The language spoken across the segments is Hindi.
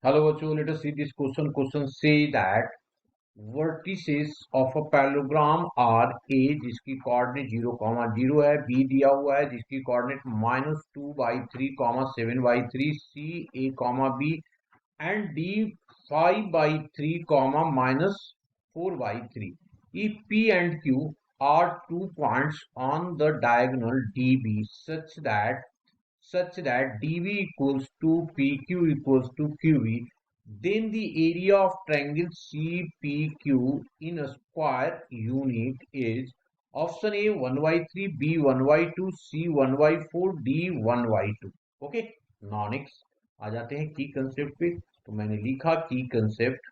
Hello, bachcho, let us see this question. Question say that vertices of a parallelogram are A जिसकी कोऑर्डिनेट 0, 0 है, B दिया हुआ है जिसकी coordinate -2/3, 7/3, C A, B and D 5/3, -4/3. If P and Q are 2 points on the diagonal DB such that DV equals to PQ equals to QV, then the area of triangle CPQ in a square unit is option A 1/3, B 1/2, C 1/4, D 1/2. Okay, now next आ जाते हैं की कंसेप्ट पे। तो मैंने लिखा की कंसेप्ट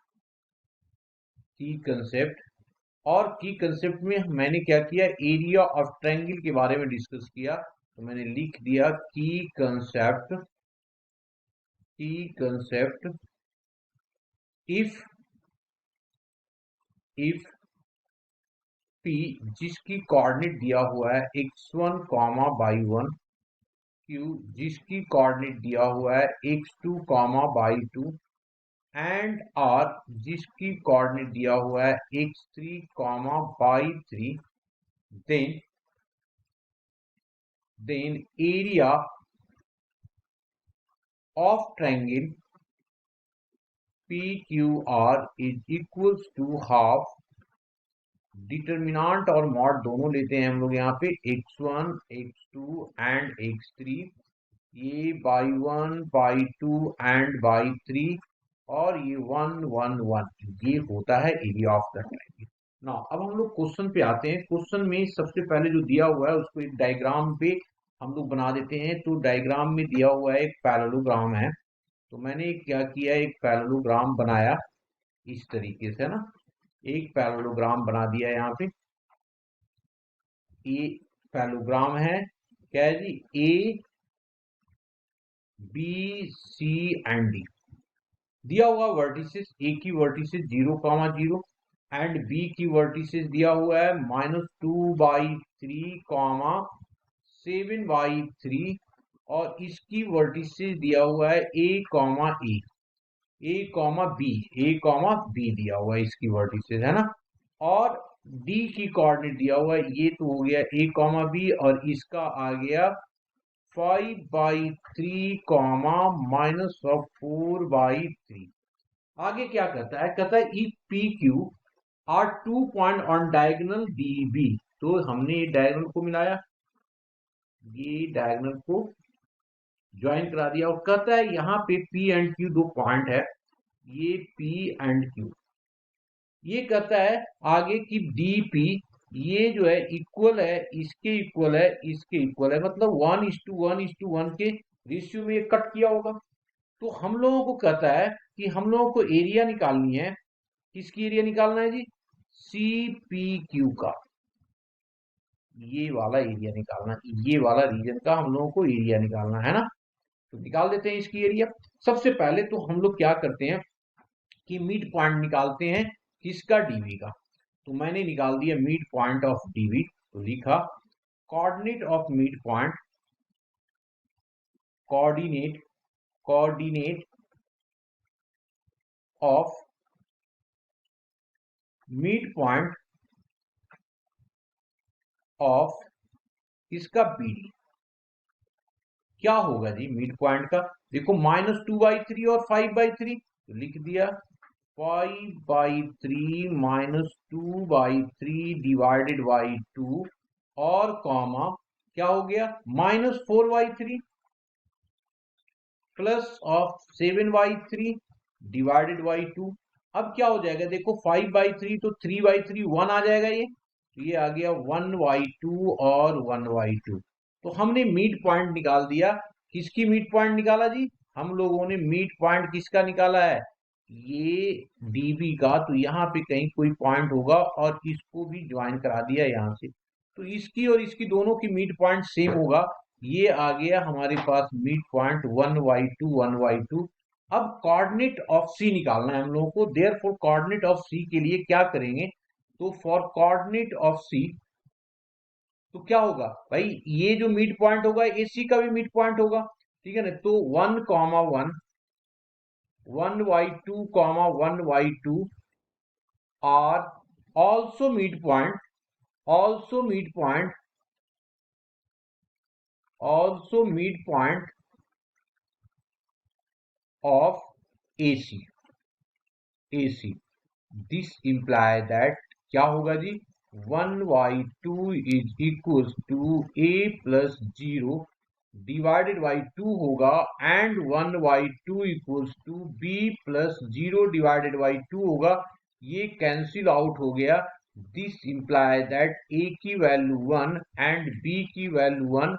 और की कंसेप्ट में मैंने क्या किया, एरिया ऑफ ट्रायंगल के बारे में डिस्कस किया। तो मैंने लिख दिया की कंसेप्ट इफ P जिसकी कोऑर्डिनेट दिया हुआ है x1, y1, Q जिसकी कोऑर्डिनेट दिया हुआ है x2, y2 एंड R जिसकी कोऑर्डिनेट दिया हुआ है x3, y3, then area of triangle PQR is equals to half, determinant और मॉड दोनों लेते हैं हम लोग यहाँ पे x1, x2 एंड x3, ये y1, y2 एंड y3 और ये 1, 1, 1, ये होता है एरिया ऑफ द ट्रायंगल। ना अब हम लोग क्वेश्चन पे आते हैं। क्वेश्चन में सबसे पहले जो दिया हुआ है उसको एक डायग्राम पे हम लोग बना देते हैं। तो डायग्राम में दिया हुआ है एक पैरेललोग्राम है। तो मैंने क्या किया, एक पैरेललोग्राम बनाया इस तरीके से, है ना, एक पैरेललोग्राम बना दिया यहाँ पे। ये पैरेललोग्राम है, क्या है जी, A B C and D. दिया हुआ वर्टिसेस, ए की वर्टिसेस 0, 0 एंड बी की वर्टिसेस दिया हुआ है -2/3, 7/3 और इसकी वर्टिसेस दिया हुआ है ए, बी दिया हुआ है इसकी वर्टिसेस, है ना। और डी की कोऑर्डिनेट दिया हुआ है, ये तो हो गया ए, बी और इसका आ गया 5/3, -4/3। आगे क्या कहता है, कहता है if P Q are 2 point on diagonal D B. तो हमने ये डायगोनल को मिलाया, ये डायगोनल को ज्वाइन करा दिया और कहता है यहाँ पे पी एंड क्यू 2 पॉइंट है, ये पी एंड क्यू। ये कहता है आगे कि डी पी ये जो है इक्वल है, इसके इक्वल है, इसके इक्वल है, मतलब 1:1:1 के रेशियो में ये कट किया होगा। तो हम लोगों को कहता है कि हम लोगों को एरिया निकालनी है। किसकी एरिया निकालना है जी, सी पी क्यू का, ये वाला एरिया निकालना, ये वाला रीजन का हम लोगों को एरिया निकालना है ना। तो निकाल देते हैं इसकी एरिया। सबसे पहले तो हम लोग क्या करते हैं कि मिड पॉइंट निकालते हैं, किसका, डीवी का। तो मैंने निकाल दिया मिड पॉइंट ऑफ डीवी। तो लिखा coordinate of mid point, coordinate of mid point of इसका बीडी। क्या होगा जी मिड पॉइंट का, देखो -2/3 और 5/3, तो लिख दिया 5/3 -2/3 डिवाइडेड बाई 2 और कॉमा क्या हो गया -4/3 प्लस ऑफ 7/3 डिवाइडेड बाई 2। अब क्या हो जाएगा, देखो 5/3 तो 3/3 1 आ जाएगा, ये आ गया 1/2 और 1/2। तो हमने मिड पॉइंट निकाल दिया। किसकी मिड पॉइंट निकाला जी, हम लोगों ने मिड पॉइंट किसका निकाला है, ये डीबी का। तो यहाँ पे कहीं कोई पॉइंट होगा और इसको भी ज्वाइन करा दिया यहाँ से। तो इसकी और इसकी दोनों की मिड पॉइंट सेम होगा। ये आ गया हमारे पास मिड पॉइंट 1/2, 1/2। अब कोऑर्डिनेट ऑफ सी निकालना है हम लोगों को। देयरफॉर कोऑर्डिनेट ऑफ सी के लिए क्या करेंगे, तो फॉर कोऑर्डिनेट ऑफ सी तो क्या होगा भाई, ये जो मिड पॉइंट होगा एसी का भी मिड पॉइंट होगा, ठीक है ना। तो 1, 1 1y2 comma 1y2 are also midpoint also midpoint of AC. This imply that क्या होगा जी, 1y2 is equals to a plus 0 divided by 2 होगा, and 1y2 equals to b plus 0 divided by 2 होगा. ये कैंसिल आउट हो गया. दिस इंप्लाय दैट a की वैल्यू 1 एंड b की वैल्यू 1.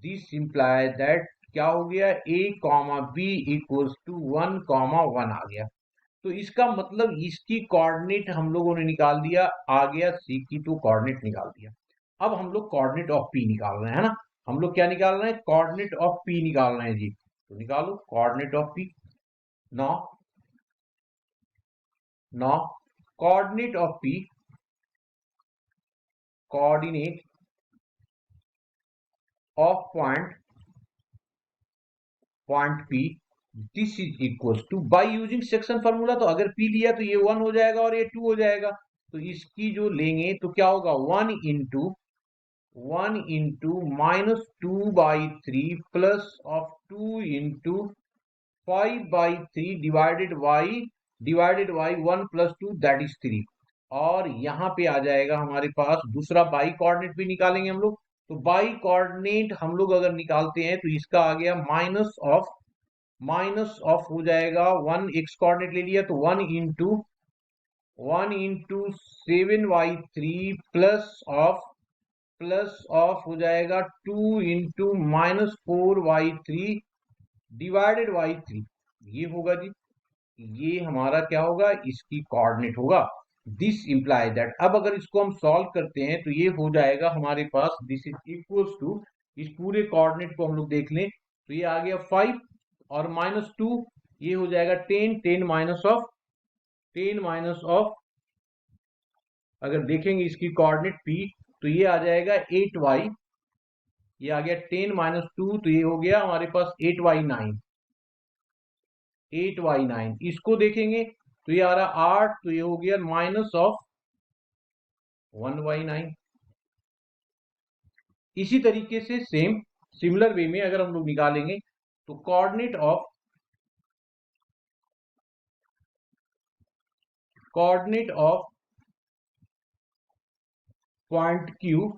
दिस इंप्लाय दैट क्या हो गया, a comma b equals to 1 comma 1 आ गया. तो इसका मतलब इसकी कोऑर्डिनेट हम लोगों ने निकाल दिया, आ गया सी की तो कोऑर्डिनेट निकाल दिया. अब हम लोग कोऑर्डिनेट ऑफ पी निकाल रहे हैं, है ना. हम लोग क्या निकाल रहे हैं, कोऑर्डिनेट ऑफ पी निकाल रहे हैं जी. तो निकालो coordinate of P. No no coordinate of P, coordinate of point P, this is equals to, by using section formula. तो अगर पी लिया तो ये 1 हो जाएगा और ये 2 हो जाएगा. तो इसकी जो लेंगे तो क्या होगा, 1 into minus 2/3 plus of 2 into 5/3 divided by 1 plus 2 that is 3. और यहाँ पे आ जाएगा हमारे पास दूसरा बाई कोऑर्डिनेट भी निकालेंगे हम लोग. तो बाई कोऑर्डिनेट हम लोग अगर निकालते हैं तो इसका आ गया माइनस ऑफ हो जाएगा 1 एक्स कोऑर्डिनेट ले लिया तो 1 इंटू 7/3 प्लस ऑफ हो जाएगा 2 इंटू माइनस 4/3 डिवाइडेड बाई 3. ये होगा जी, ये हमारा क्या होगा, इसकी कोऑर्डिनेट होगा. दिस इंप्लाई दैट, अब अगर इसको हम सॉल्व करते हैं तो ये हो जाएगा हमारे पास, दिस इज इक्वल्स टू, इस पूरे कोऑर्डिनेट को हम लोग देख लें तो ये आ गया 5 और माइनस 2, ये हो जाएगा 10 माइनस ऑफ अगर देखेंगे इसकी कोऑर्डिनेट p तो ये आ जाएगा 8y. ये आ गया 10 माइनस 2 तो ये हो गया हमारे पास 8y9. इसको देखेंगे तो ये आ रहा 8 तो ये हो गया माइनस ऑफ 1y9. इसी तरीके से सिमिलर वे में अगर हम लोग निकालेंगे तो coordinate of point Q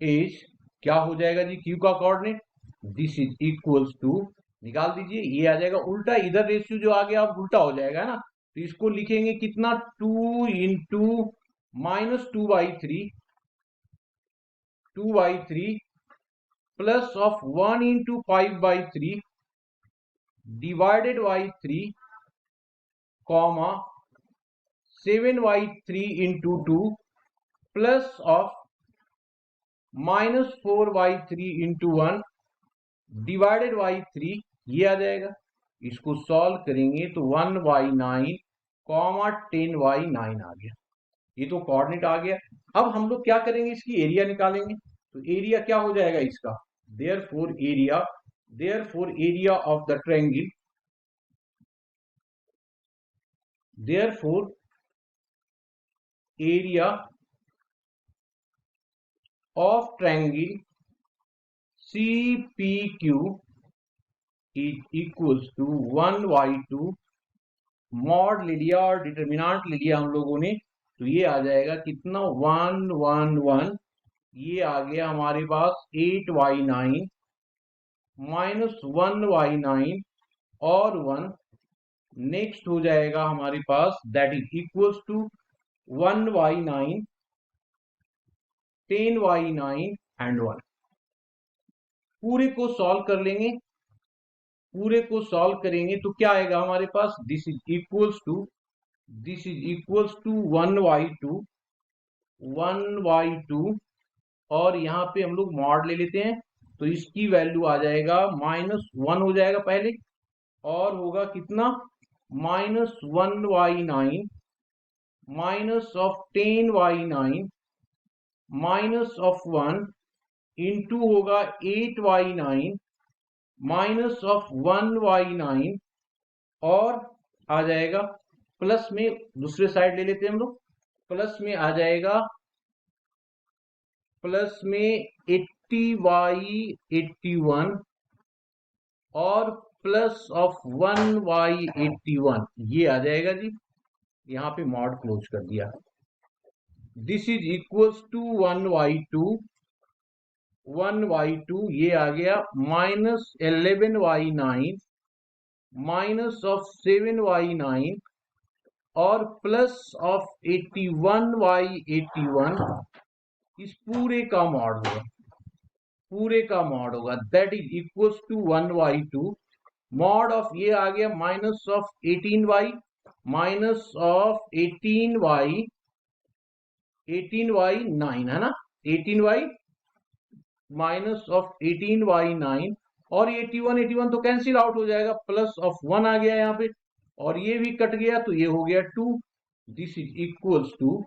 is क्या हो जाएगा जी, क्यू का coordinate, this is equals to, निकाल दीजिए, ये आ जाएगा उल्टा, इधर रेशियो जो आ गया अब उल्टा हो जाएगा ना. तो इसको लिखेंगे कितना, 2 into minus 2/3 plus of 1 into 5/3 divided by 3 comma 7/3 into 2 plus of minus 4/3 into 1 divided by 3. ये आ जाएगा, इसको सॉल्व करेंगे तो 1y9 कॉमा 10y9 आ गया. ये तो कोऑर्डिनेट आ गया. अब हम लोग क्या करेंगे, इसकी एरिया निकालेंगे. तो एरिया क्या हो जाएगा इसका, therefore area of the triangle, therefore area of triangle CPQ is equals to 1y2 mod ले लिया और डिटर्मिनेंट ले लिया हम लोगों ने. तो ये आ जाएगा कितना, 1 ये आ गया हमारे पास 8y9 माइनस 1y9 और 1. नेक्स्ट हो जाएगा हमारे पास that is equals to 1y9 10y9 and 1. पूरे को सॉल्व कर लेंगे, पूरे को सॉल्व करेंगे तो क्या आएगा हमारे पास, this is equals to 1y2 और यहाँ पे हम लोग मॉड ले लेते हैं तो इसकी वैल्यू आ जाएगा -1 हो जाएगा पहले और होगा कितना, -1y9 minus of 10y9 minus of 1 into होगा 8y9 माइनस ऑफ 1y9 और आ जाएगा प्लस में, दूसरे साइड ले लेते हैं हम लोग, प्लस में आ जाएगा, प्लस में 80y81 और प्लस ऑफ 1y81, ये आ जाएगा जी। यहाँ पे मॉड क्लोज कर दिया। This is equals to 1y2 ये आ गया -11y9 माइनस ऑफ 7y9 और प्लस ऑफ 81y81, इस पूरे का मॉड होगा, पूरे का मॉड होगा, that is equals to 1y2 mod of, ये आ गया minus of 18y, minus of 18y9 है ना, 18y माइनस ऑफ 18y9 और 81 तो कैंसिल आउट हो जाएगा, प्लस ऑफ 1 आ गया यहाँ पे और ये भी कट गया तो ये हो गया 2। This is equals to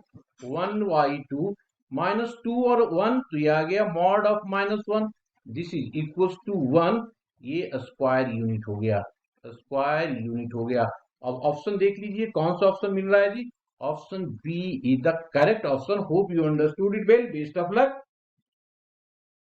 1y2 minus 2 और 1 तो ये आ गया mod of -1। This is equals to 1, ये स्क्वायर यूनिट हो गया, स्क्वायर यूनिट हो गया। अब ऑप्शन देख लीजिए कौन सा ऑप्शन मिल रहा है जी, option B is the correct option. Hope you understood it well, best of luck.